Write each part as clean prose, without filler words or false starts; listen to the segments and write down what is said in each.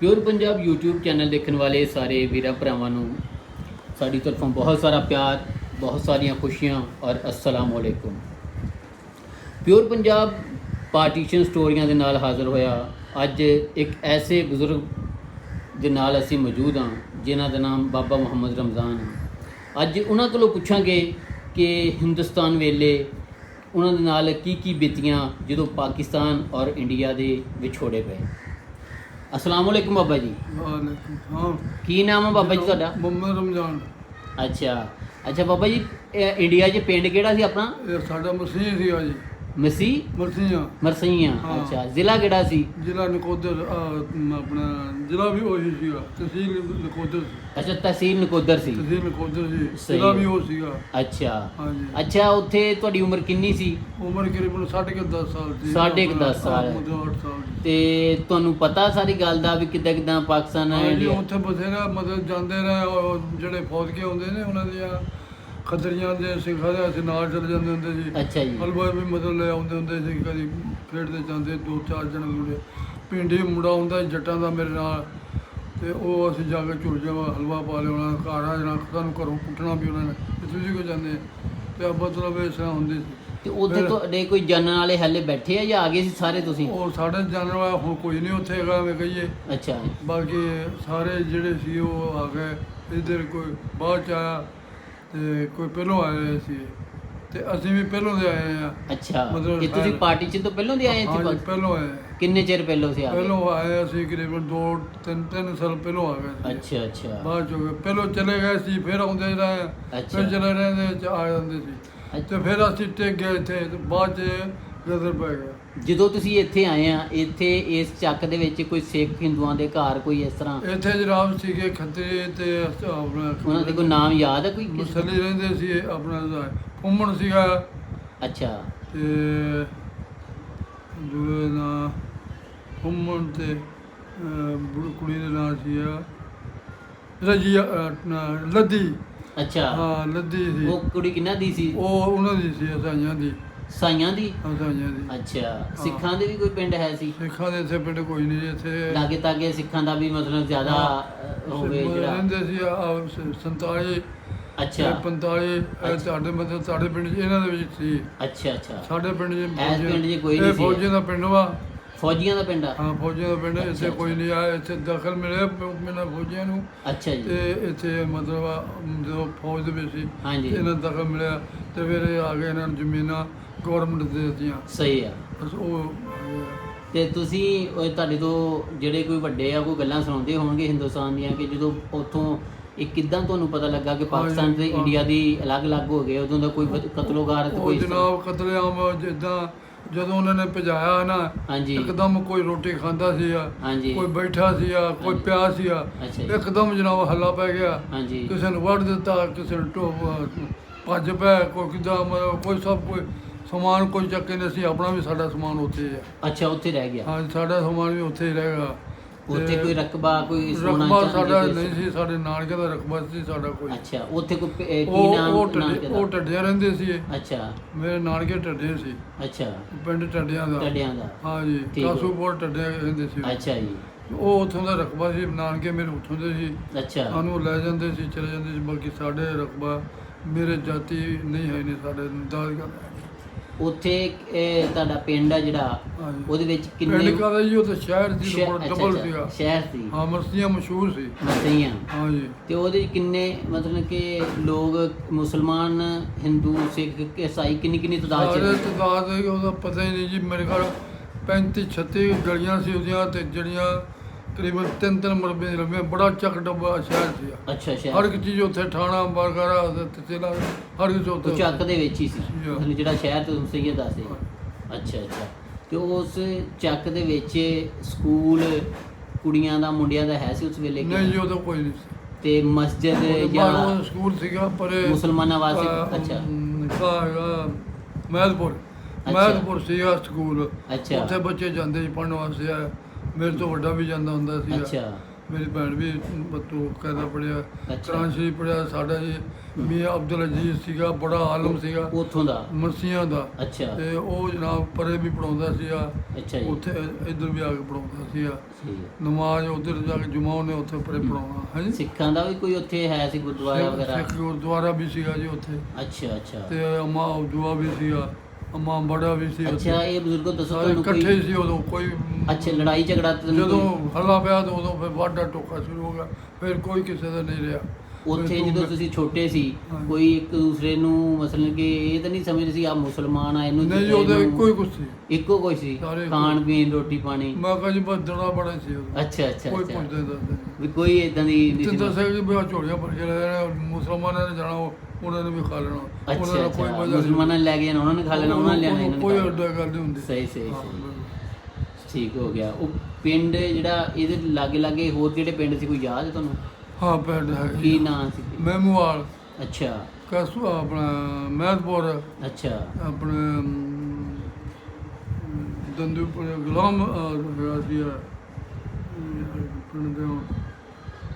Pure Punjab YouTube channel ਦੇਖਣ ਵਾਲੇ ਸਾਰੇ ਵੀਰਾਂ ਭਰਾਵਾਂ ਨੂੰ ਸਾਡੀ ਤਰਫੋਂ ਬਹੁਤ ਸਾਰਾ ਪਿਆਰ, ਬਹੁਤ ਸਾਰੀਆਂ ਖੁਸ਼ੀਆਂ ਔਰ ਅਸਲਾਮ ਵਾਲੇਕੁਮ। ਪਿਓਰ ਪੰਜਾਬ ਪਾਰਟੀਸ਼ਨ ਸਟੋਰੀਆਂ ਦੇ ਨਾਲ ਹਾਜ਼ਰ ਹੋਇਆ। ਅੱਜ ਇੱਕ ਐਸੇ ਬਜ਼ੁਰਗ ਦੇ ਨਾਲ ਅਸੀਂ ਮੌਜੂਦ ਹਾਂ ਜਿਨ੍ਹਾਂ ਦਾ ਨਾਮ ਬਾਬਾ ਮੁਹੰਮਦ ਰਮਜ਼ਾਨ ਹੈ। ਅੱਜ ਉਹਨਾਂ ਕੋਲੋਂ ਪੁੱਛਾਂਗੇ ਕਿ ਹਿੰਦੁਸਤਾਨ ਵੇਲੇ ਉਹਨਾਂ ਦੇ ਨਾਲ ਕੀ ਬੀਤੀਆਂ ਜਦੋਂ ਪਾਕਿਸਤਾਨ ਔਰ ਇੰਡੀਆ ਦੇ ਵਿਛੋੜੇ ਪਏ। अस्सलाम वालेकुम बाबा जी। हाँ की नाम है बाबा जी ਤੁਹਾਡਾ? ਮੁਹੰਮਦ ਰਮਜ਼ਾਨ। अच्छा बाबा जी, इंडिया 'ਚ ਪਿੰਡ ਕਿਹੜਾ ਸੀ ਆਪਣਾ? ਇਹ ਸਾਡਾ ਮਸੀਹ ਸੀਗਾ ਜੀ। ਮਰਸੀਆਂ। ਹਾਂ। ਅੱਛਾ, ਜ਼ਿਲ੍ਹਾ ਕਿਹੜਾ ਸੀ? ਜ਼ਿਲ੍ਹਾ ਨਕੋਦਰ। ਆਪਣਾ ਜ਼ਿਲ੍ਹਾ ਵੀ ਉਹੀ ਸੀਗਾ, ਤਹਿਸੀਲ ਨਕੋਦਰ ਸੀ। ਅੱਛਾ, ਤਹਿਸੀਲ ਨਕੋਦਰ ਸੀ। ਤਹਿਸੀਲ ਨਕੋਦਰ ਸੀ, ਸਹੀ ਜ਼ਿਲ੍ਹਾ ਹੈ। ਵੀ ਉਹ ਸੀਗਾ। ਅੱਛਾ ਹਾਂਜੀ। ਅੱਛਾ, ਉੱਥੇ ਤੁਹਾਡੀ ਉਮਰ ਕਿੰਨੀ ਸੀ? ਉਮਰ ਕਰੀਬਨ 10.5 ਸਾਲ ਸੀ। 10.5 ਸਾਲ। 8 ਸਾਲ। ਤੇ ਤੁਹਾਨੂੰ ਪਤਾ ਸਾਰੀ ਗੱਲ ਦਾ ਵੀ ਕਿੱਦਾਂ ਪਾਕਿਸਤਾਨ ਹਾਂਜੀ, ਇੰਡੀਆ? ਉੱਥੇ ਬਥੇਰਾ ਮਤਲਬ ਜਾਂਦੇ ਰਹੇ। ਉਹ ਜਿਹੜੇ ਫੌਜੀਏ ਹੁੰਦੇ ਨੇ ਉਹਨਾਂ ਦੀਆਂ ਖੱਦਰੀਆਂ ਦੇ ਸਿੱਖਾਂ ਦੇ ਅਸੀਂ ਨਾਲ ਚਲੇ ਜਾਂਦੇ ਹੁੰਦੇ ਸੀ। ਅੱਛਾ ਜੀ। ਹਲਵਾ ਵੀ ਮਤਲਬ ਲੈ ਆਉਂਦੇ ਹੁੰਦੇ ਸੀ। ਕਦੀ ਖੇਡਦੇ ਜਾਂਦੇ 2-4 ਜਣੇ ਮੁੰਡੇ। ਪਿੰਡੀ ਮੁੰਡਾ ਹੁੰਦਾ ਸੀ ਜੱਟਾਂ ਦਾ ਮੇਰੇ ਨਾਲ, ਤੇ ਉਹ ਅਸੀਂ ਜਾ ਕੇ ਝੁਲ ਜਾਵਾ ਹਲਵਾ ਪਾ ਲਿਆਉਣਾ, ਘਰ ਆ ਜਾਣਾ। ਸਾਨੂੰ ਘਰੋਂ ਪੁੱਟਣਾ ਵੀ ਉਹਨਾਂ ਨੇ ਵੀ ਤੁਸੀਂ ਕਿਉਂ ਜਾਂਦੇ, ਤੇ ਮਤਲਬ ਇਸ ਤਰ੍ਹਾਂ ਹੁੰਦੀ ਸੀ। ਤੇ ਉੱਥੇ ਤੁਹਾਡੇ ਕੋਈ ਜਾਣਨ ਵਾਲੇ ਹਲੇ ਬੈਠੇ ਆ ਜਾਂ ਆ ਗਏ ਸੀ ਸਾਰੇ ਤੁਸੀਂ? ਉਹ ਸਾਡੇ ਜਾਣਨ ਵਾਲਾ ਹੁਣ ਕੋਈ ਨਹੀਂ ਉੱਥੇ ਹੈਗਾ ਮੈਂ ਕਹੀਏ। ਅੱਛਾ। ਬਾਕੀ ਸਾਰੇ ਜਿਹੜੇ ਸੀ ਉਹ ਆ ਗਏ ਇੱਧਰ, ਕੋਈ ਬਾਅਦ ਚ ਆਇਆ ਤੇ ਕੋਈ ਪਹਿਲੋਂ ਆਏ ਸੀ, ਤੇ ਅਸੀਂ ਵੀ ਪਹਿਲੋਂ ਦੇ ਆਏ ਆ। ਅੱਛਾ, ਮਤਲਬ ਕਿ ਤੁਸੀਂ ਪਾਰਟੀਸ਼ਨ ਤੋਂ ਪਹਿਲਾਂ ਦੇ ਆਏ ਹਾਂਜੀ, ਇੱਥੇ? ਪਹਿਲੋਂ ਆਏ। ਕਿੰਨੇ ਚਿਰ ਪਹਿਲਾਂ ਸੀ ਆ ਗਏ? ਪਹਿਲੋਂ ਆਏ ਅਸੀਂ ਕਰੀਬਨ 2-3 ਸਾਲ ਪਹਿਲੋਂ ਆ ਗਏ ਸੀ। ਅੱਛਾ। ਬਾਅਦ ਚੋਂ ਪਹਿਲੋਂ ਚਲੇ ਗਏ ਸੀ, ਫਿਰ ਆਉਂਦੇ ਰਹੇ, ਅੱਛਾ। ਫਿਰ ਚਲੇ ਰਹਿੰਦੇ ਆ ਜਾਂਦੇ ਸੀ, ਤੇ ਫਿਰ ਅਸੀਂ ਟਿਕ ਗਏ ਇੱਥੇ, ਤੇ ਬਾਅਦ ਚ ਨਜ਼ਰ ਪੈ ਗਿਆ। ਜਦੋਂ ਤੁਸੀਂ ਇੱਥੇ ਆਏ ਆ, ਇੱਥੇ ਇਸ ਚੱਕ ਦੇ ਵਿੱਚ ਕੋਈ ਸਿੱਖ ਹਿੰਦੂਆਂ ਦੇ ਘਰ ਕੋਈ ਇਸ ਤਰ੍ਹਾਂ ਇੱਥੇ ਜਨਾਬ ਸੀਗੇ ਖੱਤਰੀ, ਤੇ ਆਪਣਾ ਉਹਨਾਂ ਦੇ ਕੋਈ ਨਾਮ ਯਾਦ ਹੈ ਕੋਈ ਕਿਸੇ ਦਾ? ਮੁਸਲੀ ਰਹਿੰਦੇ ਸੀ। ਆਪਣਾ ਫੁੰਮਣ ਸੀਗਾ, ਅੱਛਾ। ਤੇ ਦੂਏ ਨਾਂ ਫੁੰਮਣ, ਤੇ ਕੁੜੀ ਦੇ ਨਾਂ ਸੀ ਰਜੀਆ, ਲੱਦੀ। ਅੱਛਾ। ਹਾਂ, ਲੱਦੀ ਸੀ। ਉਹ ਕੁੜੀ ਕਿਹਨਾਂ ਦੀ ਸੀ? ਉਹ ਉਹਨਾਂ ਦੀ ਸੀ, ਸਾਈਆਂ ਦੀ। ਸਾਈਆਂ ਦੀ? ਸਾਈਆਂ ਦੀ। ਅੱਛਾ। ਸਿੱਖਾਂ ਦੇ ਵੀ ਕੋਈ ਪਿੰਡ ਹੈ ਸੀ? ਸਿੱਖਾਂ ਦੇ ਇੱਥੇ ਪਿੰਡ ਕੋਈ ਨਹੀਂ ਇੱਥੇ। ਲਾਗੇ ਤਾਗੇ ਸਿੱਖਾਂ ਦਾ ਵੀ ਮਤਲਬ ਜ਼ਿਆਦਾ ਹੋਵੇ ਜਿਹੜਾ? ਰਹਿੰਦੇ ਸੀ 47, ਅੱਛਾ। 45। ਇਹ ਤੁਹਾਡੇ ਮਤਲਬ ਤੁਹਾਡੇ ਪਿੰਡ 'ਚ ਇਹਨਾਂ ਦੇ ਵਿੱਚ ਸੀ। ਅੱਛਾ। ਸਾਡੇ ਪਿੰਡ 'ਚ ਐਸ ਪਿੰਡ 'ਚ ਕੋਈ ਨਹੀਂ ਇਹ ਸੀ? ਫੌਜੀਆਂ ਦਾ ਪਿੰਡ ਵਾ। ਫੌਜੀਆਂ ਦਾ ਪਿੰਡ ਆ? ਹਾਂ, ਫੌਜੀਆਂ ਦਾ ਪਿੰਡ। ਇੱਥੇ ਅੱਛਾ, ਕੋਈ ਨਹੀਂ ਆਇਆ, ਇੱਥੇ ਦਖਲ ਮਿਲਿਆ ਇਹਨਾਂ ਫੌਜੀਆਂ ਨੂੰ। ਅੱਛਾ ਜੀ। ਤੇ ਇੱਥੇ ਮਤਲਬ ਜਦੋਂ ਫੌਜ ਦੇ ਵਿੱਚ ਸੀ, ਹਾਂਜੀ। ਇਹਨਾਂ ਨੂੰ ਦਖਲ ਮਿਲਿਆ, ਤੇ ਫਿਰ ਇਹ ਆ ਗਏ, ਇਹਨਾਂ ਨੂੰ ਜ਼ਮੀਨਾਂ ਗੌਰਮੈਂਟ ਦੇ ਦਿੱਤੀਆਂ। ਸਹੀ ਆ। ਬਸ ਉਹ ਤੇ ਤੁਸੀਂ ਉਹ ਤੁਹਾਡੇ ਤੋਂ ਜਿਹੜੇ ਕੋਈ ਵੱਡੇ ਆ ਕੋਈ ਗੱਲਾਂ ਸੁਣਾਉਂਦੇ ਹੋਣਗੇ ਹਿੰਦੁਸਤਾਨ ਦੀਆਂ, ਕਿ ਜਦੋਂ ਉੱਥੋਂ ਇਹ ਕਿੱਦਾਂ ਤੁਹਾਨੂੰ ਪਤਾ ਲੱਗਾ ਕਿ ਪਾਕਿਸਤਾਨ ਤੇ ਇੰਡੀਆ ਦੀ ਅਲੱਗ-ਅਲੱਗ ਹੋ ਗਏ? ਉਦੋਂ ਦਾ ਕੋਈ ਕਤਲੋਗਾਰਤ ਉਹ ਕੋਈ? ਜਨਾਬ ਕਤਲੇਆਮ ਜਿੱਦਾਂ ਜਦੋਂ ਉਹਨਾਂ ਨੇ ਭਜਾਇਆ ਨਾ, ਹਾਂਜੀ। ਇੱਕਦਮ ਕੋਈ ਰੋਟੀ ਖਾਂਦਾ ਸੀਗਾ, ਹਾਂਜੀ। ਕੋਈ ਬੈਠਾ ਸੀਗਾ, ਕੋਈ ਹਾਂਜੀ। ਪਿਆ ਸੀਗਾ, ਅੱਛਾ ਜੀ। ਇੱਕਦਮ ਜਨਾਬ ਹੱਲਾ ਪੈ ਗਿਆ। ਹਾਂਜੀ। ਕਿਸੇ ਨੂੰ ਵੱਢ ਦਿੱਤਾ, ਕਿਸੇ ਨੂੰ ਭੱਜ ਪਿਆ, ਕੋਈ ਕਿੱਦਾਂ, ਮਤਲਬ ਕੋਈ ਸਭ ਕੋਈ ਸਮਾਨ ਕੋਈ ਚੱਕੇ ਨਹੀਂ ਸੀ ਆਪਣਾ, ਵੀ ਸਾਡਾ ਸਮਾਨ ਉੱਥੇ ਹੈ। ਅੱਛਾ, ਉੱਥੇ ਰਹਿ ਗਿਆ? ਹਾਂ, ਸਾਡਾ ਸਮਾਨ ਵੀ ਉੱਥੇ ਹੀ ਰਹੇਗਾ। ਉੱਥੇ ਕੋਈ ਰਕਬਾ ਕੋਈ ਸੋਨਾ ਰਕਬਾ ਚਾਂਦੀ ਸਾਡਾ ਕੋਈ? ਨਹੀਂ ਸੀ, ਸਾਡੇ ਨਾਨਕੇ ਦਾ ਰਕਬਾ ਸੀ ਸਾਡਾ ਕੋਈ। ਅੱਛਾ, ਉੱਥੇ ਕੋਈ ਕੀ ਉਹ ਨਾਮ ਨਾਨਕੇ ਦਾ? ਉਹ ਟੱਡਿਆਂ ਰਹਿੰਦੇ ਸੀ। ਅੱਛਾ। ਮੇਰੇ ਨਾਨਕੇ ਟੱਡੇ ਸੀ, ਅੱਛਾ। ਪਿੰਡ ਟੱਡਿਆਂ ਦਾ। ਟੱਡਿਆਂ ਦਾ? ਹਾਂ ਜੀ, ਠੀਕ ਹੈ। ਕਾਸੂਪੁਰ ਟੱਡਿਆਂ ਰਹਿੰਦੇ ਸੀ। ਅੱਛਾ ਜੀ। ਉਹ ਉੱਥੋਂ ਦਾ ਰਕਬਾ ਸੀ, ਨਾਨਕੇ ਮੇਰੇ ਉੱਥੋਂ ਦੇ ਸੀ। ਅੱਛਾ। ਸਾਨੂੰ ਲੈ ਜਾਂਦੇ ਸੀ, ਚਲੇ ਜਾਂਦੇ ਸੀ। ਬਾਕੀ ਸਾਡੇ ਰਕਬਾ ਮੇਰੇ ਜਾਤੀ ਨਹੀਂ ਹੈ, ਨਹੀਂ ਸਾਡੇ ਦਾਦਕਾ। ਉੱਥੇ ਇਹ ਤੁਹਾਡਾ ਪਿੰਡ ਆ ਜਿਹੜਾ, ਹਾਂਜੀ। ਉਹਦੇ ਵਿੱਚ ਕਿੰਨੇ? ਪਿੰਡ ਕਾਹਦਾ ਜੀ, ਉਹ ਤਾਂ ਸ਼ਹਿਰ ਸੀ, ਅੱਛਾ, ਡਬਲ ਸੀਗਾ। ਸ਼ਹਿਰ ਸੀ। ਹਾਂ, ਮਰਸੀਆਂ ਮਸ਼ਹੂਰ ਸੀ। ਮਸਈਆਂ। ਹਾਂ ਜੀ। ਤੇ ਉਹਦੇ ਵਿੱਚ ਕਿੰਨੇ ਮਤਲਬ ਕਿ ਲੋਕ ਮੁਸਲਮਾਨ, ਹਿੰਦੂ, ਸਿੱਖ, ਈਸਾਈ ਕਿੰਨੀ ਤਾਦਾਦ ਸਾਰੇ ਚ? ਤਾਦਾਦ ਹੈ ਉਹਦਾ ਪਤਾ ਹੀ ਨਹੀਂ ਜੀ। ਮੇਰੇ ਘਰ 35-36 ਗਲੀਆਂ ਸੀ ਉਹਦੀਆਂ, ਤੇ ਜਿਹੜੀਆਂ ਤਕਰੀਬਨ 3-3 ਮਰਬੇ ਦੀਆਂ ਲੰਮੀਆਂ, ਬੜਾ ਚੱਕ ਡੱਬਾ ਸ਼ਹਿਰ ਸੀ। ਅੱਛਾ। ਹਰ ਸ਼ਹਿਰ ਇੱਕ ਚੀਜ਼ ਉੱਥੇ, ਥਾਣਾ ਬਰਗਾਰਾ ਤਹਿਸੀਲਾਂ, ਹਰ ਇੱਕ ਉਹ ਉੱਥੇ। ਚੱਕ ਦੇ ਵਿੱਚ ਹੀ ਸੀ ਜੀ। ਮਤਲਬ ਜਿਹੜਾ ਸ਼ਹਿਰ ਤੋਂ ਸਹੀ ਦੱਸੇ? ਅੱਛਾ। ਤੇ ਉਸ ਚੱਕ ਦੇ ਵਿੱਚ ਸਕੂਲ ਕੁੜੀਆਂ ਦਾ ਮੁੰਡਿਆਂ ਦਾ ਹੈ ਸੀ ਉਸ ਵੇਲੇ? ਨਹੀਂ ਜੀ, ਉਦੋਂ ਕੋਈ ਨਹੀਂ ਸੀ। ਤੇ ਮਸਜਿਦ ਜਾਂ ਬਾਹਰੋਂ ਸਕੂਲ ਸੀਗਾ ਪਰ ਮੁਸਲਮਾਨਾਂ ਵਾਸਤੇ? ਅੱਛਾ। ਮਹਿਦਪੁਰ ਸੀਗਾ ਸਕੂਲ। ਅੱਛਾ। ਉੱਥੇ ਬੱਚੇ ਜਾਂਦੇ ਸੀ ਪੜ੍ਹਨ ਵਾਸਤੇ। ਮੇਰੇ ਤੋਂ ਵੱਡਾ ਵੀ ਜਾਂਦਾ ਹੁੰਦਾ ਸੀ। ਅੱਛਾ। ਮੇਰੀ ਭੈਣ ਵੀ ਬੱਤੂ ਕਾਇਦਾ ਪੜਿਆ, ਅੱਛਾ। ਕੁਰਾਨ ਸ਼ਰੀਫ ਪੜਿਆ। ਸਾਡਾ ਜੀ ਮੀਆਂ ਅਬਦੁਲ ਅਜ਼ੀਜ਼ ਸੀਗਾ, ਬੜਾ ਆਲਮ ਸੀਗਾ ਉੱਥੋਂ ਦਾ? ਮਰਸੀਆਂ ਦਾ। ਅੱਛਾ ਤੇ ਉਹ ਜਨਾਬ ਪਰੇ ਵੀ ਪੜਾਉਂਦਾ ਸੀਗਾ, ਅੱਛਾ ਜੀ। ਉੱਥੇ ਇੱਧਰ ਵੀ ਆ ਕੇ ਪੜਾਉਂਦਾ ਸੀਗਾ। ਠੀਕ ਹੈ। ਨਮਾਜ਼ ਉੱਧਰ ਜਾ ਕੇ ਜੁਮਾ ਉਹਨੇ ਉੱਥੇ ਪਰੇ ਪੜਾਉਣਾ ਹੈ ਜੀ। ਸਿੱਖਾਂ ਦਾ ਵੀ ਕੋਈ ਉੱਥੇ ਹੈ ਸੀ ਗੁਰਦੁਆਰਾ ਵਗੈਰਾ? ਸਿੱਖ ਗੁਰਦੁਆਰਾ ਵੀ ਸੀਗਾ ਜੀ ਉੱਥੇ, ਅੱਛਾ ਅੱਛਾ ਤੇ ਅਮਾ ਅਬਦੂਆ ਵੀ ਸੀਗਾ, ਅਮਾ ਬੜਾ ਵੀ ਸੀ ਉੱਥੇ। ਅੱਛਾ। ਇਹ ਬਜ਼ੁਰਗੋ ਦੱਸੋ ਸਾਰੇ ਤੁਹਾਨੂੰ ਇਕੱਠੇ ਕੋਈ ਹੀ ਸੀ ਉਦੋਂ। ਕੋਈ ਅੱਛਾ ਲੜਾਈ ਝਗੜਾ ਤਾਂ ਨਹੀਂ ਜਦੋਂ ਕੋਈ? ਹੱਲਾ ਪਿਆ ਤਾਂ ਉਦੋਂ ਫਿਰ ਵਾਢਾ ਟੋਕਾ ਸ਼ੁਰੂ ਹੋ ਗਿਆ, ਫਿਰ ਕੋਈ ਕਿਸੇ ਦਾ ਨਹੀਂ ਰਿਹਾ। ਉੱਥੇ ਫਿਰ ਜਦੋਂ ਤੁਸੀਂ ਛੋਟੇ ਸੀ ਹਾਂ। ਕੋਈ ਇੱਕ ਦੂਸਰੇ ਨੂੰ ਮਸਲਨ ਕਿ ਇਹ ਤਾਂ ਨਹੀਂ ਸਮਝਦੇ ਸੀ ਆ ਮੁਸਲਮਾਨ ਆ ਇਹਨੂੰ ਨਹੀਂ ਜੀ, ਉਹਦਾ ਇਹਨੂੰ- ਇੱਕੋ ਹੀ ਕੁਛ ਸੀ। ਇੱਕੋ ਕੋਈ ਸੀ ਸਾਰੇ ਇੱਕੋ। ਖਾਣ ਪੀਣ ਰੋਟੀ ਪਾਣੀ? ਮੈਂ ਕਿਹਾ ਜੀ ਬਸ ਦੜਾ ਬੜਾ ਸੀ ਉਦੋਂ। ਅੱਛਾ ਅੱਛਾ ਕੋਈ ਅੱਛਾ ਪੁੱਛਦੇ ਦੱਸਦੇ ਵੀ ਕੋਈ ਇਦਾਂ ਦੀ ਨਹੀਂ ਤੇ ਸੀ? ਦੱਸਿਆ ਕਿ ਵੀ ਆਹ ਝੋਲੀਆਂ ਭਰ ਕੇ ਲੈ ਜਾਣਾ, ਮੁਸਲਮਾਨਾਂ ਨੇ ਜਾਣਾ, ਉਹਨਾਂ ਨੇ ਵੀ ਖਾ ਲੈਣਾ। ਅੱਛਾ ਉਹਨਾਂ ਦਾ ਕੋਈ ਅੱਛਾ। ਮਜ਼ਾ ਮੁਸਲਮਾਨਾਂ ਨੇ ਲੈ ਕੇ ਜਾਣਾ, ਉਹਨਾਂ ਨੇ ਖਾ ਲੈਣਾ, ਉਹਨਾਂ ਨੇ ਲਿਆਣਾ, ਇਹਨਾਂ ਨੇ ਕੋਈ ਖਾ ਲੈਣਾ। ਅੱਡਾ ਗੱਲ ਨਹੀਂ ਹੁੰਦੀ। ਸਹੀ ਸਹੀ ਹਾਂ, ਸਹੀ। ਬਿਲਕੁਲ। ਠੀਕ ਹੋ ਗਿਆ। ਉਹ ਪਿੰਡ ਜਿਹੜਾ ਇਹਦੇ ਲਾਗੇ ਲਾਗੇ ਹੋਰ ਕਿਹੜੇ ਪਿੰਡ ਸੀ ਕੋਈ ਯਾਦ ਹੈ ਤੁਹਾਨੂੰ? ਹਾਂ ਪਿੰਡ ਹੈ ਕੀ ਨਾਂ ਸੀ? ਮਹਿਮੂਵਾਲ, ਅੱਛਾ ਕਸੂ ਆਪਣਾ ਮਹਿਦਪੁਰ, ਅੱਛਾ ਆਪਣੇ ਦੰਦੂਪੁਰ ਗੁਲਾਮ ਹੋਇਆ ਸੀ ਪਿੰਡ ਦੇ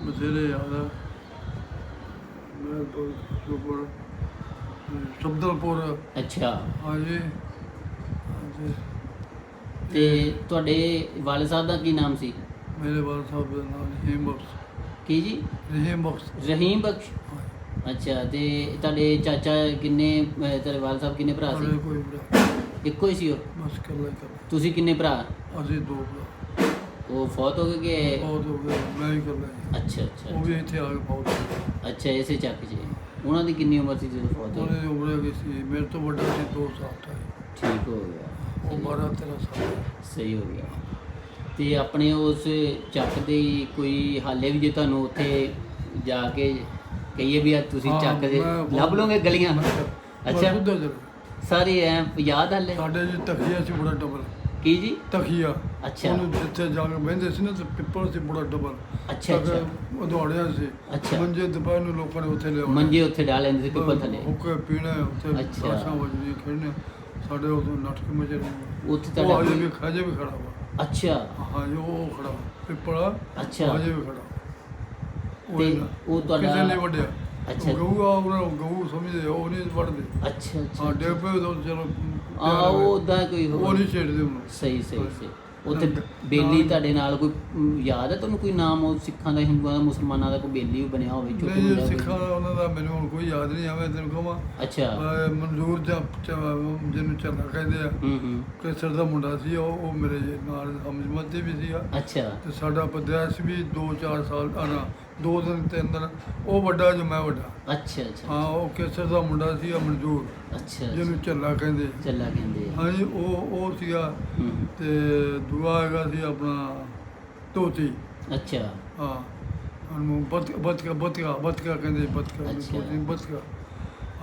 ਬਥੇਰੇ ਯਾਦ ਆ। ਮਹਿਦਪੁਰ, ਕਸੂਪੁਰ, ਸ਼ਬਦਲਪੁਰ। ਅੱਛਾ। ਹਾਂਜੀ ਹਾਂਜੀ। ਤੇ ਤੁਹਾਡੇ ਵਾਲਿਦ ਸਾਹਿਬ ਦਾ ਕੀ ਨਾਮ ਸੀ? ਮੇਰੇ ਵਾਲ ਸਾਹਿਬ ਦਾ ਨਾਮ ਰਹੀਮ ਬਖਸ਼। ਕੀ ਜੀ? ਰਹੀਮ ਬਖਸ਼। ਰਹੀਮ ਬਖਸ਼। ਅੱਛਾ। ਤੇ ਤੁਹਾਡੇ ਚਾਚਾ ਕਿੰਨੇ ਤੁਹਾਡੇ ਵਾਲਿਦ ਸਾਹਿਬ ਕਿੰਨੇ ਭਰਾ ਸਾਡੇ ਸੀ? ਕੋਈ ਭਰਾ ਇੱਕੋ ਹੀ ਸੀ ਉਹ? ਬਸ ਇਕੱਲਾ ਹੀ ਕਰ। ਤੁਸੀਂ ਕਿੰਨੇ ਭਰਾ? ਅਸੀਂ ਦੋ ਭਰਾ ਉਹ ਫੌਤ ਹੋ ਗਏ ਕਿ? ਬਹੁਤ ਹੋ ਗਏ, ਮੈਂ ਹੀ ਇਕੱਲਾ ਹੀ। ਅੱਛਾ ਅੱਛਾ ਉਹ ਵੀ ਇੱਥੇ ਆ ਕੇ ਬਹੁਤ ਹੋ ਗਏ। ਅੱਛਾ ਇਸੇ ਚੱਕ 'ਚ। ਉਹਨਾਂ ਦੀ ਕਿੰਨੀ ਉਮਰ ਸੀ ਜਦੋਂ ਫੌਤ ਹੋਈ? ਉਹਨੇ ਦੀ ਉਮਰ ਹੈਗੀ ਸੀ ਮੇਰੇ ਤੋਂ ਵੱਡਾ ਸੀ 2 ਸਾਲ ਦਾ। ਠੀਕ ਹੋ ਗਿਆ। ਉਹ 12-13 ਸਾਲ ਦਾ। ਸਹੀ ਹੋ ਗਿਆ। ਤੇ ਆਪਣੇ ਉਸ ਚੱਕ ਦੇ ਕੋਈ ਹਾਲੇ ਵੀ ਜੇ ਤੁਹਾਨੂੰ ਉੱਥੇ ਜਾ ਕੇ ਕਹੀਏ ਵੀ ਆ ਤੁਸੀਂ ਹਾਂ, ਚੱਕ ਦੇ ਮੈਂ ਲੱਭ ਲਓਗੇ ਗਲੀਆਂ? ਅੱਛਾ ਉੱਧਰ ਚਲੇ। ਸਾਰੇ ਐ ਯਾਦ ਹਾਲੇ? ਸਾਡੇ ਜੀ ਤਖੀਆ ਸੀ ਬੜਾ ਡਬਲ। ਕੀ ਜੀ? ਤਖੀਆ। ਅੱਛਾ। ਉਹਨੂੰ ਜਿੱਥੇ ਜਾ ਕੇ ਬਹਿੰਦੇ ਸੀ ਨਾ ਤੇ ਪਿੱਪਲ ਸੀ ਬੜਾ ਡਬਲ। ਅੱਛਾ ਅੱਛਾ ਉਧਵਾੜਿਆ ਸੀ। ਅੱਛਾ। ਮੰਜੇ ਦੁਪਹਿਰ ਨੂੰ ਲੋਕਾਂ ਨੇ ਉੱਥੇ ਲਿਆਉਣੇ। ਮੰਜੇ ਉੱਥੇ ਡਾਲ ਲੈਂਦੇ ਸੀ ਪਿੱਪਲ ਥੱਲੇ? ਹੁੱਕੇ ਪੀਣਾ ਉੱਥੇ, ਅੱਛਾ। ਆਸ਼ਾਂ ਵਜਦੀਆਂ ਖੇਡਣੇ। ਸਾਡੇ ਉਦੋਂ ਨਾਟਕ ਮਜੇ ਉੱਥੇ ਉਹ ਤੁਹਾਡਾ ਹਜੇ ਕੋਈ- ਵੀ ਹਜੇ ਵੀ ਖੜਾ ਵਾ। ਅੱਛਾ ਹਾਂ ਜੀ, ਉਹ ਖੜਾ ਵਾ। ਪਿੱਪਲ ਅੱਛਾ। ਹਜੇ ਵੀ ਖੜਾ। ਤੇ ਇਹਨਾਂ- ਉਹ ਤੁਹਾਡਾ- ਕਿਸੇ ਨੇ ਵੱਢਿਆ। ਅੱਛਾ। ਗਊ ਆ, ਉਹਨਾਂ ਨੂੰ ਗਊ ਸਮਝਦੇ, ਉਹ ਨਹੀਂ ਵੱਢਦੇ। ਅੱਛਾ ਅੱਛਾ ਹਾਂ ਡਿੱਗ ਪਏ ਤਾਂ ਚਲੋ ਆ ਉਹ ਉਦਾਂ ਕੋਈ ਉਹ ਹੋਰ? ਨਹੀਂ ਛੇੜਦੇ ਉਹਨੂੰ। ਸਹੀ ਸਹੀ ਸਹੀ। ਉੱਥੇ ਬੇਲੀ ਤੁਹਾਡੇ ਨਾਲ ਕੋਈ ਯਾਦ ਹੈ ਤੁਹਾਨੂੰ ਕੋਈ ਨਾਮ ਉਹ ਸਿੱਖਾਂ ਦਾ, ਹਿੰਦੂਆਂ ਦਾ, ਮੁਸਲਮਾਨਾਂ ਦਾ ਕੋਈ ਬੇਲੀ ਬਣਿਆ ਹੋਵੇ ਛੋਟਾ ਨਹੀਂ ਮੁੰਡਾ ਜੀ, ਕੋਈ? ਸਿੱਖਾਂ ਦਾ ਉਹਨਾਂ ਦਾ ਮੈਨੂੰ ਹੁਣ ਕੋਈ ਯਾਦ ਨਹੀਂ ਆਵੇ ਤੈਨੂੰ ਕਹਾਂ। ਅੱਛਾ। ਮਨਜ਼ੂਰ ਜਿਹਨੂੰ ਝੱਲਾ ਕਹਿੰਦੇ ਆ, ਹੂੰ ਕੇਸਰ ਦਾ ਮੁੰਡਾ ਸੀ ਉਹ ਮੇਰੇ ਨਾਲ ਹਮਜਮਤ ਦੇ ਵੀ ਸੀਗਾ। ਅੱਛਾ ਤੇ ਸਾਡਾ ਪਦਿਆਸ ਵੀ 2-4 ਸਾਲ ਨਾ 2 ਦਿਨ 3 ਦਿਨ ਉਹ ਵੱਡਾ ਜੋ ਮੈਂ ਵੱਡਾ। ਅੱਛਾ ਅੱਛਾ ਹਾਂ ਉਹ ਕੇਸਰ ਦਾ ਮੁੰਡਾ ਸੀ ਮਨਜ਼ੂਰ, ਅੱਛਾ ਜਿਹਨੂੰ ਝੱਲਾ ਕਹਿੰਦੇ। ਚੱਲਾ ਕਹਿੰਦੇ ਆ। ਹਾਂਜੀ ਉਹ ਸੀਗਾ। ਹੂੰ। ਤੇ ਦੂਆ ਹੈਗਾ ਸੀ ਆਪਣਾ ਤੋਤੀ। ਅੱਛਾ ਹਾਂ ਉਹਨੂੰ ਬਤਕਾ ਕਹਿੰਦੇ, ਬਤਕਾ ਉਹਨੂੰ ਅੱਛਾ। ਤੋਤੀ ਬਤਕਾ।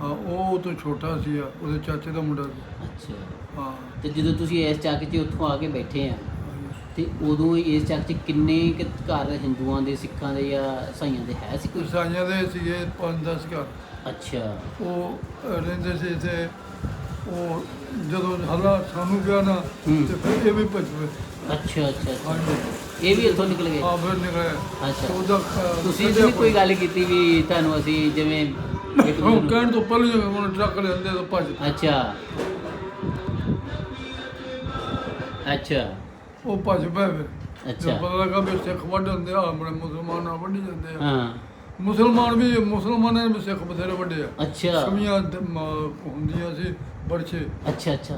ਹਾਂ ਉਹ ਤੋਂ ਛੋਟਾ ਸੀ, ਉਹਦੇ ਚਾਚੇ ਦਾ ਮੁੰਡਾ ਸੀ। ਅੱਛਾ। ਹਾਂ ਤੇ ਜਦੋਂ ਤੁਸੀਂ ਇਸ ਚੱਕ 'ਚ ਉੱਥੋਂ ਆ ਕੇ ਬੈਠੇ ਆ ਤੇ ਉਦੋਂ ਇਸ ਚੱਕ 'ਚ ਕਿੰਨੇ ਕੁ ਘਰ ਹਿੰਦੂਆਂ ਦੇ, ਸਿੱਖਾਂ ਦੇ ਜਾਂ ਈਸਾਈਆਂ ਦੇ ਹੈ ਸੀ ਕੋਈ? ਈਸਾਈਆਂ ਦੇ ਸੀਗੇ 5-10 ਘਰ। ਅੱਛਾ ਉਹ ਰਹਿੰਦੇ ਸੀ ਇੱਥੇ। ਉਹ ਜਦੋਂ ਹੱਲਾ ਸਾਨੂੰ ਪਿਆ ਨਾ ਹੂੰ। ਤੇ ਫਿਰ ਇਹ ਵੀ ਭੱਜ ਪਏ। ਅੱਛਾ ਅੱਛਾ ਅੱਛਾ। ਹਾਂਜੀ ਇਹ ਵੀ ਇੱਥੋਂ ਨਿਕਲ ਗਏ? ਹਾਂ ਫਿਰ ਨਿਕਲਿਆ। ਅੱਛਾ। ਉਹਦਾ ਤੁਸੀਂ ਇਹਦੀ ਵੀ ਕੋਈ ਗੱਲ ਕੀਤੀ ਵੀ ਤੁਹਾਨੂੰ ਅਸੀਂ ਜਿਵੇਂ ਇੱਕ ਦੂਜੇ ਉਹ ਨੂੰ- ਕਹਿਣ ਤੋਂ ਪਹਿਲਾਂ ਹੀ ਉਹਨੇ ਟਰੱਕ ਲਿਆਂਦੇ ਤਾਂ ਭੱਜ। ਅੱਛਾ ਅੱਛਾ ਉਹ ਭੱਜ ਪਏ ਫਿਰ। ਅੱਛਾ। ਜਦੋਂ ਪਤਾ ਲੱਗਾ ਵੀ ਸਿੱਖ ਵੱਢ ਹੁੰਦੇ ਆ, ਆਪਣੇ ਮੁਸਲਮਾਨ ਨਾਲ ਵੱਢੀ ਜਾਂਦੇ ਆ। ਹਾਂ ਮੁਸਲਮਾਨਾਂ ਨੇ ਵੀ ਸਿੱਖ ਬਥੇਰੇ ਵੱਢੇ ਆ। ਅੱਛਾ ਸਮੀਆਂ ਹੁੰਦੀਆਂ ਸੀ ਬਰਛੇ ਅੱਛਾ ਅੱਛਾ।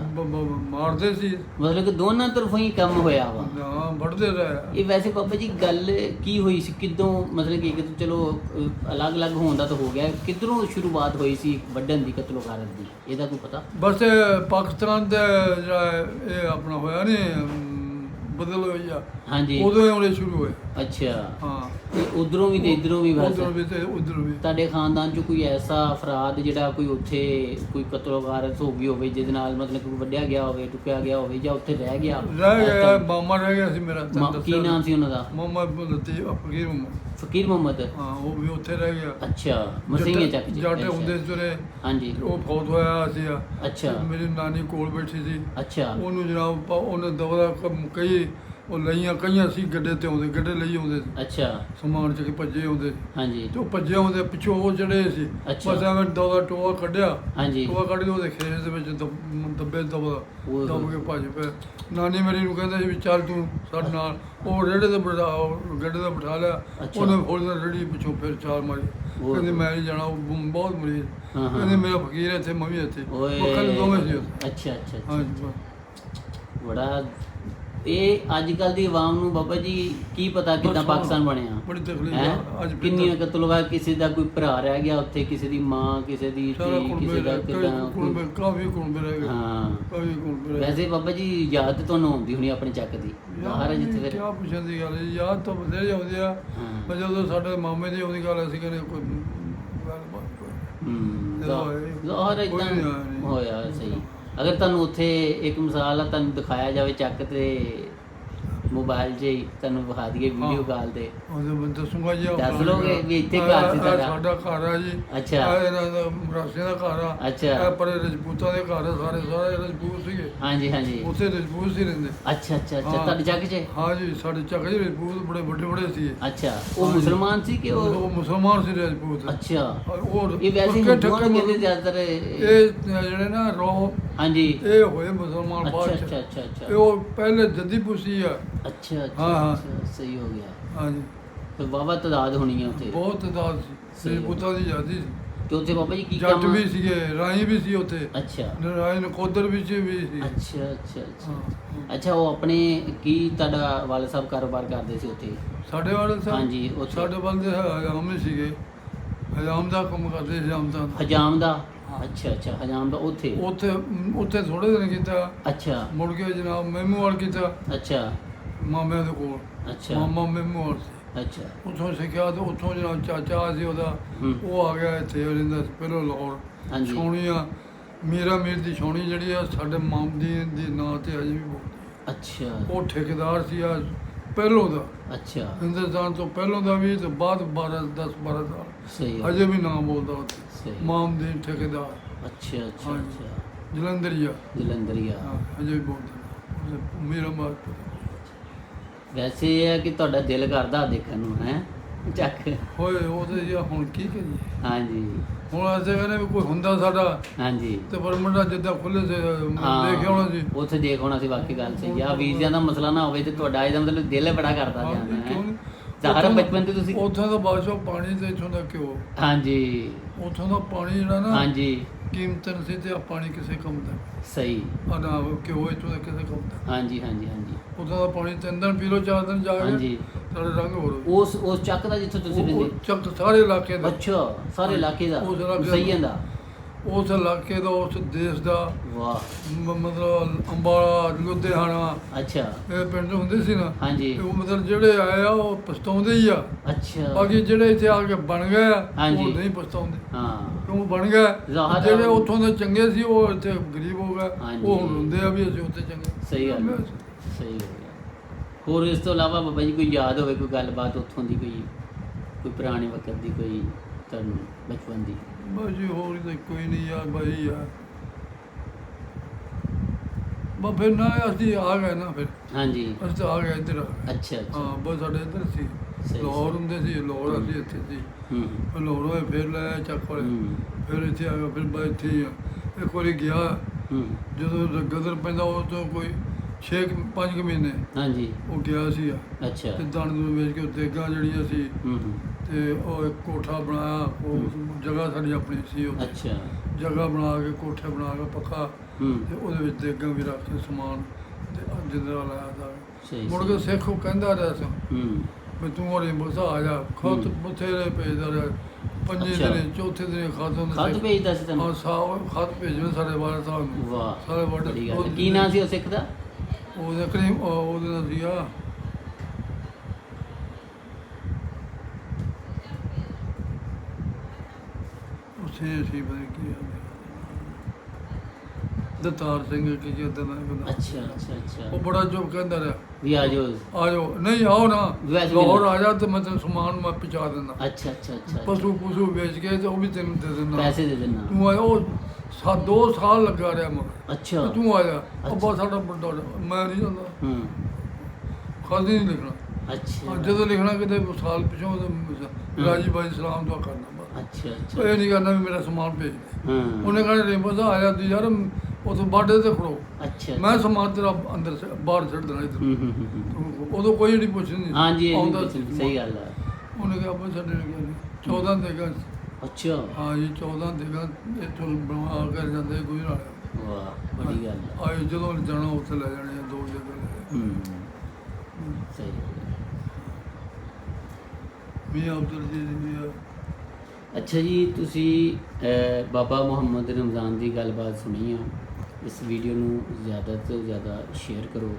ਮਾਰਦੇ ਸੀ। ਮਤਲਬ ਕਿ ਦੋਨਾਂ ਤਰਫੋਂ ਹੀ ਕੰਮ ਹੋਇਆ ਵਾ। ਹਾਂ ਵੱਢਦੇ ਰਹੇ। ਇਹ ਵੈਸੇ ਬਾਬਾ ਜੀ ਗੱਲ ਕੀ ਹੋਈ ਸੀ, ਕਿੱਦੋਂ ਮਤਲਬ ਕਿ ਚਲੋ ਅਲੱਗ-ਅਲੱਗ ਹੋਣ ਦਾ ਤਾਂ ਹੋ ਗਿਆ, ਕਿੱਧਰੋਂ ਸ਼ੁਰੂਆਤ ਹੋਈ ਸੀ ਵੱਢਣ ਦੀ, ਕਤਲ-ਗਾਰਤ ਦੀ, ਇਹਦਾ ਕੋਈ ਪਤਾ? ਬਸ ਪਾਕਿਸਤਾਨ ਦਾ ਜਿਹੜਾ ਇਹ ਆਪਣਾ ਹੋਇਆ ਨਹੀਂ ਬਦਲ ਹੋਈ ਆ, ਹਾਂਜੀ ਉਦੋਂ ਹੀ ਉਹਨੇ ਸ਼ੁਰੂ ਹੋਏ। ਅੱਛਾ। ਹਾਂ ਤੇ ਉਧਰੋਂ ਵੀ ਤੇ ਇਧਰੋਂ ਵੀ ਬਸ? ਉਧਰ ਵੀ ਤੇ ਉਧਰ ਵੀ। ਤੁਹਾਡੇ ਖਾਨਦਾਨ 'ਚ ਕੋਈ ਐਸਾ ਅਫਰਾਦ ਜਿਹੜਾ ਕੋਈ ਉੱਥੇ ਕੋਈ ਕਤਲ-ਗਾਰਤ ਹੋ ਗਈ ਹੋਵੇ ਜਿਹਦੇ ਨਾਲ ਮਤਲਬ ਕੋਈ ਵੱਢਿਆ ਗਿਆ ਹੋਵੇ, ਟੁੱਕਿਆ ਗਿਆ ਹੋਵੇ ਜਾਂ ਉੱਥੇ ਰਹਿ ਗਿਆ? ਰਹਿ ਗਿਆ ਮਾਮਾ ਰਹਿ ਗਿਆ ਸੀ ਮੇਰਾ। ਕੀ ਨਾਮ ਸੀ ਉਹਨਾਂ ਦਾ? ਮੁਹੰਮਦ ਲਤੀਫ ਫਕੀਰ ਮੁਹੰਮਦ। ਫਕੀਰ ਮੁਹੰਮਦ। ਹਾਂ ਉਹ ਵੀ ਉੱਥੇ ਰਹਿ ਗਿਆ। ਅੱਛਾ ਮਸੀਹ ਚੱਕ ਜੀ। ਜੱਟ ਹੁੰਦੇ ਸੀ ਜਿਹੜੇ। ਹਾਂਜੀ। ਉਹ ਫੌਤ ਹੋਇਆ ਸੀ। ਅੱਛਾ। ਮੇਰੀ ਨਾਨੀ ਕੋਲ ਬੈਠੀ ਸੀ। ਅੱਛਾ ਉਹਨੂੰ ਜਨਾਬ ਉਹਨੇ ਦਵਾ ਕਈ ਉਹ ਲਈਆਂ ਕਈਆਂ ਸੀ ਗੱਡੇ ਤੇ ਆਉਂਦੇ, ਗੱਡੇ ਲਈ ਆਉਂਦੇ ਸੀ, ਅੱਛਾ ਸਮਾਨ ਚੱਕ ਕੇ ਭੱਜੇ ਆਉਂਦੇ ਸੀ। ਹਾਂਜੀ ਤੇ ਉਹ ਭੱਜੇ ਆਉਂਦੇ ਪਿੱਛੋਂ ਉਹ ਜਿਹੜੇ ਸੀ, ਅੱਛਾ। ਬਸ ਐਵੇਂ ਦਵਾ ਟੋਆ ਕੱਢਿਆ, ਹਾਂਜੀ ਟੋਆ ਕੱਢ ਕੇ ਉਹਦੇ ਖੇਤ ਦੇ ਵਿੱਚ ਦੱਬੇ ਦਬ ਓਏ ਦਬ ਹੋਏ। ਕੇ ਭੱਜ ਪਏ। ਨਾਨੀ ਮੇਰੀ ਨੂੰ ਕਹਿੰਦੇ ਸੀ ਵੀ ਚੱਲ ਤੂੰ ਸਾਡੇ ਨਾਲ, ਉਹ ਰੇੜੇ ਤੇ ਬਿਠਾ, ਗੱਡੇ ਤੇ ਬਿਠਾ ਲਿਆ, ਅੱਛਾ। ਉਹਨੇ ਹੌਲੀ ਨਾਲ ਰੇੜੀ ਪਿੱਛੋਂ ਫਿਰ ਛਾਲ ਮਾਰੀ, ਓਏ ਕਹਿੰਦੀ ਹੋਏ। ਮੈਂ ਨਹੀਂ ਜਾਣਾ, ਉਹ ਬਹੁਤ ਮਰੀਜ਼, ਹਾਂ, ਹਾਂ। ਕਹਿੰਦੀ ਮੇਰਾ ਫਕੀਰ ਇੱਥੇ, ਮੈਂ ਵੀ ਇੱਥੇ, ਓਏ ਉਹ ਕੱਲ ਦੋਵੇਂ ਸੀ ਉੱਥੇ। ਅੱਛਾ ਅੱਛਾ ਅੱਛਾ ਹਾਂਜੀ ਬੜਾ ਇਹ ਅੱਜ ਕੱਲ ਦੀ ਆਵਾਮ ਨੂੰ ਬਾਬਾ ਜੀ ਕੀ ਪਤਾ ਕਿੱਦਾਂ ਬਸ ਪਾਕਿਸਤਾਨ ਬਣਿਆ ਬੜੀ ਤਕਲੀਫ ਹੈਂ? ਆ ਅੱਜ ਕਿੰਨੀਆਂ ਕਤਲਵਾ, ਕਿਸੇ ਦਾ ਕੋਈ ਭਰਾ ਰਹਿ ਗਿਆ ਉੱਥੇ, ਕਿਸੇ ਦੀ ਮਾਂ, ਕਿਸੇ ਦੀ ਸਾਰਾ ਧੀ, ਕੁੜਬੇ ਕਿਸੇ ਦਾ ਕਈ ਕਿੱਦਾਂ ਕੁੜਬੇ, ਕਾਫੀ ਕੁੜਬੇ ਰਹਿ ਗਏ, ਹਾਂ। ਕਾਫੀ ਕੁੜਬੇ ਰਹਿ ਗਏ। ਵੈਸੇ ਬਾਬਾ ਜੀ ਯਾਦ ਤਾਂ ਤੁਹਾਨੂੰ ਆਉਂਦੀ ਹੋਣੀ ਆਪਣੇ ਚੱਕ ਦੀ ਬਾਹਰ ਹੈ ਜਿੱਥੇ ਫਿਰ ਕਿਆ ਪੁੱਛਣ ਦੀ ਗੱਲ ਹੈ, ਯਾਦ ਤਾਂ ਬਥੇਰੀ ਆਉਂਦੀ ਆ, ਹਾਂ। ਪਰ ਜਦੋਂ ਸਾਡੇ ਮਾਮੇ ਦੀ ਆਉਂਦੀ ਗੱਲ, ਅਸੀਂ ਕਹਿੰਦੇ ਕੋਈ ਗੱਲਬਾਤ ਕੋਈ ਜ਼ਾਹਰ ਕੋਈ ਨਹੀਂ ਇਦਾਂ ਆਇਆ। ਹੋਇਆ ਸਹੀ। ਅਗਰ ਤੁਹਾਨੂੰ ਉੱਥੇ ਇੱਕ ਮਿਸਾਲ ਆ, ਤੁਹਾਨੂੰ ਦਿਖਾਇਆ ਜਾਵੇ ਚੱਕ ਤੇ ਮੋਬਾਈਲ 'ਚ ਹੀ ਤੁਹਾਨੂੰ ਵਿਖਾ ਦਈਏ ਵੀਡੀਓ ਕਾਲ ਤੇ, ਉਹਦੇ ਮੈਂ ਦੱਸੂਗਾ ਜੀ, ਦੱਸ ਲਓਗੇ ਵੀ ਇੱਥੇ ਘਰ ਸੀ ਇਹ ਸਾਡਾ? ਸਾਡਾ ਘਰ ਆ ਜੀ, ਅੱਛਾ। ਇਹ ਇਹਨਾਂ ਦਾ ਮਰਾਸੇ ਦਾ ਘਰ ਆ, ਅੱਛਾ। ਇਹ ਪਰੇ ਰਜਪੂਤਾਂ ਦੇ ਘਰ ਆ, ਸਾਰੇ ਰਜਪੂਤ ਸੀਗੇ, ਹਾਂਜੀ ਹਾਂਜੀ ਉੱਥੇ ਰਜਪੂਤ ਸੀ ਰਹਿੰਦੇ। ਅੱਛਾ ਅੱਛਾ ਅੱਛਾ ਹਾਂ। ਤੁਹਾਡੇ ਚੱਕ 'ਚ? ਹਾਂ ਜੀ, ਸਾਡੇ ਚੱਕ ਜੀ ਰਜਪੂਤ ਬੜੇ ਵੱਡੇ ਸੀ। ਅੱਛਾ ਉਹ ਹਾਂਜੀ। ਮੁਸਲਮਾਨ ਸੀ ਕਿ ਉਹ ਮੁਸਲਮਾਨ ਸੀ ਰਜਪੂਤ। ਅੱਛਾ ਉਹ ਇਹ ਵੈਸੇ ਪੱਕੇ ਹਿੰਦੂਆਂ ਠੱਕੇ ਨੂੰ ਕਹਿੰਦੇ ਜ਼ਿਆਦਾਤਰ ਇਹ ਜਿਹੜੇ ਨਾ ਰੋ ਹਾਂਜੀ ਇਹ ਹੋਏ ਮੁਸਲਮਾਨ ਅੱਛਾ ਬਾਅਦ ਅੱਛਾ ਚ, ਅੱਛਾ ਇਹ ਅੱਛਾ ਉਹ ਪਹਿਲੇ ਜੱਦੀ ਪੁੱਛੀ ਆ। ਅੱਛਾ ਅੱਛਾ ਹਾਂ, ਹਾਂ। ਅੱਛਾ, ਸਹੀ ਹੋ ਗਿਆ। ਹਾਂਜੀ, ਤੇ ਬਾਬਾ ਤਾਦਾਦ ਹੋਣੀ ਹੈ ਉੱਥੇ ਬਹੁਤ ਤਾਦਾਦ ਸੀ, ਸਹੀ। ਰਜਪੂਤਾਂ ਦੀ ਆਜ਼ਾਦੀ ਸੀ। ਤੇ ਉੱਥੇ ਬਾਬਾ ਜੀ ਕੀ ਜੱਟ ਕੰਮ ਵੀ ਸੀਗੇ, ਰਾਈ ਵੀ ਸੀ ਉੱਥੇ, ਅੱਛਾ ਰਾਈ ਨਕੋਦਰ ਵਿੱਚ ਵੀ ਸੀ। ਅੱਛਾ ਅੱਛਾ ਅੱਛਾ ਹਾਂ। ਅੱਛਾ ਉਹ ਆਪਣੇ ਕੀ ਤੁਹਾਡਾ ਵਾਲਦ ਸਾਹਿਬ ਕਾਰੋਬਾਰ ਕਰਦੇ ਸੀ ਉੱਥੇ? ਸਾਡੇ ਵਾਲੇ ਸਾਹਿਬ, ਹਾਂਜੀ, ਉੱਥੇ। ਸਾਡੇ ਵਾਲੇ ਦੇ ਹਜਾਮ ਹੀ ਸੀਗੇ, ਹਜਾਮ ਦਾ ਕੰਮ ਕਰਦੇ ਸੀ, ਹਜਾਮ ਦਾ। ਹਜਾਮ ਦਾ? ਹਾਂ। ਅੱਛਾ ਅੱਛਾ ਹਜਾਮ ਦਾ ਉੱਥੇ? ਉੱਥੇ ਥੋੜੇ ਦਿਨ ਕੀਤਾ, ਅੱਛਾ ਮੁੜ ਕੇ ਜਨਾਬ ਮੈਮੂਵਾਲ ਕੀਤਾ, ਅੱਛਾ ਮਾਮਿਆਂ ਦੇ ਕੋਲ, ਅੱਛਾ ਮਾਮਾ ਮੈਮੂਵਾਲ ਸੀ। ਅੱਛਾ ਉੱਥੋਂ ਸਿੱਖਿਆ, ਤੇ ਉੱਥੋਂ ਜਨਾਬ ਚਾਚਾ ਸੀ ਉਹਦਾ, ਹੂੰ। ਉਹ ਆ ਗਿਆ ਇੱਥੇ ਰਹਿੰਦਾ ਸੀ ਪਹਿਲਾਂ ਲਾਹੌਰ। ਹਾਂਜੀ। ਛਾਉਣੀਆਂ, ਮੀਰਾ ਮੀਰ ਦੀ ਛਾਉਣੀ ਜਿਹੜੀ ਆ ਸਾਡੇ ਮਾਮਦੀ ਦੇ ਨਾਂ ਤੇ ਅਜੇ ਵੀ ਬੋਲਦੀ। ਅੱਛਾ ਉਹ ਠੇਕੇਦਾਰ ਸੀ ਆ ਪਹਿਲੋਂ ਦਾ, ਅੱਛਾ ਹਿੰਦੁਸਤਾਨ ਤੋਂ ਪਹਿਲੋਂ ਦਾ ਵੀ, ਤੇ ਬਾਅਦ 10-12 ਸਾਲ ਸਹੀ ਹੈ ਅਜੇ ਵੀ ਨਾਮ ਬੋਲਦਾ ਉੱਥੇ, ਸਹੀ। ਮਾਮਦੀ ਠੇਕੇਦਾਰ, ਅੱਛਾ ਅੱਛਾ ਹਾਂਜੀ। ਅੱਛਾ ਜਲੰਧਰੀਆ, ਜਲੰਧਰੀਆ। ਹਾਂ, ਅਜੇ ਵੀ ਬੋਲਦਾ ਮੇਰਾ ਮਾਰ। ਵੈਸੇ ਇਹ ਹੈ ਕਿ ਤੁਹਾਡਾ ਦਿਲ ਕਰਦਾ ਦੇਖਣ ਨੂੰ ਹੈ ਚੱਕ? ਹੋਏ ਉਹ ਤੇ ਜੀ ਹੁਣ ਕੀ ਕਰੀਏ, ਹਾਂਜੀ ਹੁਣ ਅਸੀਂ ਕਹਿੰਦੇ ਵੀ ਕੋਈ ਹੁੰਦਾ ਸਾਡਾ ਹਾਂਜੀ ਤੇ ਪਰ ਮੁੰਡਾ ਜਿੱਦਾਂ ਖੁੱਲੇ ਸੇ ਦੇਖਿਆ ਹੋਣਾ ਸੀ। ਉੱਥੇ ਦੇਖ ਹੋਣਾ ਸੀ, ਵਾਕਈ ਗੱਲ ਸਹੀ ਆ। ਵੀਜ਼ਿਆਂ ਦਾ ਮਸਲਾ ਨਾ ਹੋਵੇ ਤੇ ਤੁਹਾਡਾ ਇਹਦਾ ਮਤਲਬ ਦਿਲ ਬੜਾ ਕਰਦਾ ਹਾਂ, ਜਾਣਾ ਕਿਉਂ ਹੈ। ਨਹੀਂ? ਜ਼ਾਹਰ ਉੱਥੋਂ ਬਚਪਨ ਤੇ ਤੁਸੀਂ ਉੱਥੋਂ ਦਾ ਬਾਦਸ਼ਾਹ ਪਾਣੀ ਤੇ ਇੱਥੋਂ ਦਾ ਘਿਓ, ਹਾਂਜੀ ਉੱਥੋਂ ਦਾ ਪਾਣੀ ਜਿਹੜਾ ਨਾ ਹਾਂਜੀ ਕੀਮਤਨ ਸੀ, ਤੇ ਆ ਪਾਣੀ ਕਿਸੇ ਕੰਮ ਦਾ, ਸਹੀ ਆ ਨਾ ਘਿਓ ਇੱਥੋਂ ਦਾ ਕਿਸੇ ਕੰਮ ਦਾ। ਹਾਂਜੀ ਹਾਂਜੀ ਹਾਂਜੀ ਉੱਥੋਂ ਦਾ ਪਾਣੀ 3 ਦਿਨ ਪੀ ਲਓ, 4 ਦਿਨ ਜਾ ਕੇ ਹਾਂਜੀ ਤੁਹਾਡੇ ਰੰਗ ਹੋਰ ਹੋ ਉਸ ਚੱਕ ਦਾ ਜਿੱਥੋਂ ਤੁਸੀਂ ਜਾਊ। ਰਹਿੰਦੇ? ਚੱਕ ਸਾਰੇ ਇਲਾਕੇ ਦਾ, ਅੱਛਾ ਸਾਰੇ ਇਲਾਕੇ ਦਾ ਉਸ ਇਲਾਕੇ ਦਾ। ਸਹੀ ਦਾ? ਉਸ ਇਲਾਕੇ ਦਾ, ਉਸ ਦੇਸ਼ ਦਾ, ਵਾਹ ਮਤਲਬ ਅੰਬਾਲਾ, ਲੁਧਿਆਣਾ, ਅੱਛਾ ਇਹ ਪਿੰਡ ਹੁੰਦੇ ਸੀ ਨਾ, ਹਾਂਜੀ ਉਹ ਮਤਲਬ ਜਿਹੜੇ ਆਏ ਆ ਉਹ ਪਛਤਾਉਂਦੇ ਹੀ ਆ, ਅੱਛਾ ਬਾਕੀ ਜਿਹੜੇ ਇੱਥੇ ਆ ਕੇ ਬਣ ਗਏ ਆ ਹਾਂਜੀ। ਉਹ ਨਹੀਂ ਪਛਤਾਉਂਦੇ, ਹਾਂ ਕਿਉਂ ਬਣ ਗਏ। ਜ਼ਾਹਰ ਜਿਹੜੇ ਹੈ। ਉੱਥੋਂ ਦੇ ਚੰਗੇ ਸੀ ਉਹ ਇੱਥੇ ਗਰੀਬ ਹੋ ਗਏ, ਹਾਂਜੀ। ਉਹ ਹੁਣ ਹੁੰਦੇ ਆ ਵੀ ਅਸੀਂ ਉੱਥੇ ਚੰਗੇ। ਸਹੀ ਗੱਲ ਹੈ, ਸਹੀ ਹੋ ਗਿਆ। ਹੋਰ ਇਸ ਤੋਂ ਇਲਾਵਾ ਬਾਬਾ ਜੀ ਕੋਈ ਯਾਦ ਹੋਵੇ ਕੋਈ ਗੱਲਬਾਤ ਉੱਥੋਂ ਦੀ, ਕੋਈ ਪੁਰਾਣੇ ਵਕਤ ਦੀ, ਕੋਈ ਤੁਹਾਨੂੰ ਬਚਪਨ ਦੀ? ਬਸ ਜੀ ਹੋਰ ਤਾਂ ਕੋਈ ਨਹੀਂ ਯਾਰ, ਬਾਈ ਯਾਰ ਬਸ ਫਿਰ ਨਾ ਅਸੀਂ ਆ ਗਏ ਨਾ, ਫਿਰ ਹਾਂਜੀ ਅਸੀਂ ਤਾਂ ਆ ਗਏ ਇੱਧਰ ਆ ਗਏ। ਅੱਛਾ ਅੱਛਾ ਹਾਂ ਬਸ ਸਾਡੇ ਇੱਧਰ ਸੀ, ਸਹੀ। ਲਾਹੌਰ ਹੁੰਦੇ ਸੀ, ਲਾਹੌਰ ਅਸੀਂ ਇੱਥੇ ਸੀ, ਹੂੰ ਲਾਹੌਰ ਹੋਏ ਫਿਰ ਲੈ ਚੱਕ ਵਾਲੇ, ਹੂੰ ਫਿਰ ਇੱਥੇ ਆ ਗਿਆ, ਫਿਰ ਬਸ ਇੱਥੇ ਹੀ ਆ। ਇੱਕ ਵਾਰੀ ਗਿਆ, ਹੂੰ ਜਦੋਂ ਗਦਰ ਪੈਂਦਾ ਉਹ ਤੋਂ ਕੋਈ 5 ਮਹੀਨੇ ਹਾਂਜੀ ਉਹ ਗਿਆ ਸੀ, ਅੱਛਾ ਤੇ ਦਣ ਨੂੰ ਵੇਚ ਕੇ ਦੇਗਾਂ ਜਿਹੜੀਆਂ ਸੀ, ਹੂੰ ਤੇ ਉਹ ਇੱਕ ਕੋਠਾ ਬਣਾਇਆ, ਉਹ ਜਗ੍ਹਾ ਸਾਡੀ ਆਪਣੀ ਸੀ ਉੱਥੇ, ਅੱਛਾ ਜਗ੍ਹਾ ਬਣਾ ਕੇ ਕੋਠੇ ਬਣਾ ਕੇ ਪੱਕਾ, ਹੂੰ ਤੇ ਉਹਦੇ ਵਿੱਚ ਦੇਗਾਂ ਵੀ ਰੱਖ ਕੇ ਸਮਾਨ, ਤੇ ਜਿੰਦਰਾ ਲਾਇਆ ਦਾ। ਸਹੀ ਮੁੜ ਕੇ ਸਿੱਖ ਉਹ ਕਹਿੰਦਾ ਰਿਹਾ ਸੀ ਹੂੰ ਵੀ ਤੂੰ ਹੋਰੀ ਮੁਸਾ ਆ ਜਾ, ਖਤ ਬਥੇਰੇ ਭੇਜਦਾ ਰਿਹਾ, 5 ਅੱਛਾ। ਦਿਨ 4ਥੇ ਦਿਨ ਖਤ ਖਤ ਹੁੰਦੇ ਭੇਜਦਾ ਸੀ ਹਾਂ ਤੁਹਾਨੂੰ? ਖਤ ਭੇਜਣੇ ਸਾਡੇ ਵਾਲੇ ਸਾਹਿਬ ਨੂੰ, ਵਾਹ ਸਾਰੇ ਬੜੀ ਗੱਲ ਵੱਡੇ ਹੈ। ਕੀ ਨਾਂ ਸੀ ਉਹ ਸਿੱਖ ਦਾ? ਉਹਦੇ ਕਰੀਮ ਉਹਦੇ ਨਾਲ ਸੀਗਾ ਉਸੇ ਸੀ ਬਈ ਕੀ ਦਤਾਰ ਸਿੰਘ ਕੀ ਜਦੋਂ ਦਾ ਅੱਛਾ ਅੱਛਾ ਅੱਛਾ ਉਹ ਬੜਾ ਜੋ ਕਹਿੰਦਾ ਰਿਹਾ ਵੀ ਆ ਜਾਓ। ਆ ਜਾਓ, ਨਹੀਂ ਆਓ ਨਾ, ਵੈਸੇ ਲਾਹੌਰ ਆ ਜਾ ਤੇ ਮੈਂ ਤੈਨੂੰ ਸਮਾਨ ਮੈਂ ਪਹੁੰਚਾ ਦਿੰਦਾ, ਅੱਛਾ ਅੱਛਾ ਅੱਛਾ ਪਸ਼ੂ ਪਸ਼ੂ ਵੇਚ ਕੇ ਤੇ ਉਹ ਵੀ ਤੈਨੂੰ ਦੇ ਦਿੰਦਾ, ਪੈਸੇ ਦੇ ਦੇਣਾ? ਤੂੰ ਆਇਆ। ਉਹ 2 ਸਾਲ ਲੱਗਾ ਰਿਹਾ ਮਗਰ, ਅੱਛਾ ਤੂੰ ਆਇਆ। ਅੱਬਾ ਸਾਡਾ ਵੱਡਾ, ਮੈਂ ਨਹੀਂ ਜਾਂਦਾ, ਹੂੰ ਕਦੇ ਨਹੀਂ ਲਿਖਣਾ। ਅੱਛਾ ਜਦੋਂ ਲਿਖਣਾ ਕਿਤੇ ਸਾਲ ਪਿਛੋਂ ਤਾਂ ਰਾਜੀ ਬਾਈ ਸਲਾਮ ਦੁਆ ਕਰਨਾ ਬਸ। ਅੱਛਾ ਉਹ ਅੱਛਾ ਇਹ ਨਹੀਂ ਕਰਨਾ ਵੀ ਮੇਰਾ ਸਮਾਨ ਭੇਜ ਦੇ। ਹਾਂ ਉਹਨੇ ਕਹਿਣਾ ਰੇਮੋ ਸਾਹਿਬ ਆ ਜਾਂਦੀ ਯਾਰ ਉਦੋਂ ਬਾਡੇ ਤੇ ਖੜੋ, ਅੱਛਾ ਮੈਂ ਸਮਾਨ ਤੇਰਾ ਅੰਦਰ ਬਾਹਰ ਛੱਡ ਦੇਣਾ ਇੱਧਰ। ਹੂੰ ਉਦੋਂ ਕੋਈ ਨਹੀਂ ਪੁੱਛਣੀ ਹਾਂਜੀ ਇਹ ਆਉਂਦਾ ਨਹੀਂ ਸੀ ਪੁੱਛਣੀ, ਸਹੀ ਗੱਲ ਹੈ। ਉਹਨੇ ਕਿਹਾ ਆਪਾਂ ਛੱਡਣੇ ਗਿਆ ਨਹੀਂ 14 ਦੇਗਾ। ਅੱਛਾ ਹਾਂ ਜੀ 14 ਦੇਗਾ ਇੱਥੋਂ ਬਣਾ ਕਰ ਜਾਂਦੇ ਕੋਈ ਨਾ ਵਾਹ ਬੜੀ ਗੱਲ ਹੈ। ਆਏ ਜਦੋਂ ਜਾਣਾ ਉੱਥੇ ਲੈ ਜਾਣੇ ਆ, 2 ਜਗ੍ਹਾ ਲੈ ਜਾਣੇ। ਸਹੀ ਵੀ ਅਬਦੁਲ ਜੀ ਦੀ ਆ। ਅੱਛਾ ਜੀ, ਤੁਸੀਂ ਬਾਬਾ ਮੁਹੰਮਦ ਰਮਜ਼ਾਨ ਦੀ ਗੱਲਬਾਤ ਸੁਣੀ ਆ। ਇਸ ਵੀਡੀਓ ਨੂੰ ਜ਼ਿਆਦਾ ਤੋਂ ਜ਼ਿਆਦਾ ਸ਼ੇਅਰ ਕਰੋ,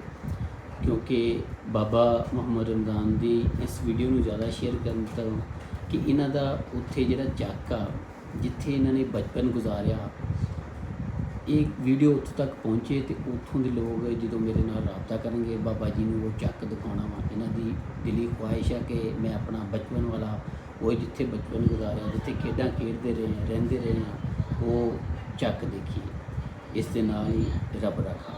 ਕਿਉਂਕਿ ਬਾਬਾ ਮੁਹੰਮਦ ਰਮਜ਼ਾਨ ਦੀ ਇਸ ਵੀਡੀਓ ਨੂੰ ਜ਼ਿਆਦਾ ਸ਼ੇਅਰ ਕਰਨ ਤੋਂ ਕਿ ਇਹਨਾਂ ਦਾ ਉੱਥੇ ਜਿਹੜਾ ਚੱਕ ਆ ਜਿੱਥੇ ਇਹਨਾਂ ਨੇ ਬਚਪਨ ਗੁਜ਼ਾਰਿਆ, ਇਹ ਵੀਡੀਓ ਉੱਥੋਂ ਤੱਕ ਪਹੁੰਚੇ ਤੇ ਉੱਥੋਂ ਦੇ ਲੋਕ ਜਦੋਂ ਮੇਰੇ ਨਾਲ ਰਾਬਤਾ ਕਰਨਗੇ ਬਾਬਾ ਜੀ ਨੂੰ ਉਹ ਚੱਕ ਦਿਖਾਉਣਾ ਵਾ। ਇਹਨਾਂ ਦੀ ਦਿਲੀ ਖੁਆਇਸ਼ ਆ ਕਿ ਮੈਂ ਆਪਣਾ ਬਚਪਨ ਵਾਲਾ ਉਹ ਜਿੱਥੇ ਬਚਪਨ ਗੁਜ਼ਾਰਿਆ, ਜਿੱਥੇ ਖੇਡਾਂ ਖੇਡਦੇ ਰਹੇ ਰਹਿੰਦੇ ਰਹੇ ਹਾਂ, ਉਹ ਚੱਕ ਦੇਖੀਏ। ਇਸ ਦੇ ਨਾਲ ਹੀ ਰੱਬ ਰੱਖਾ।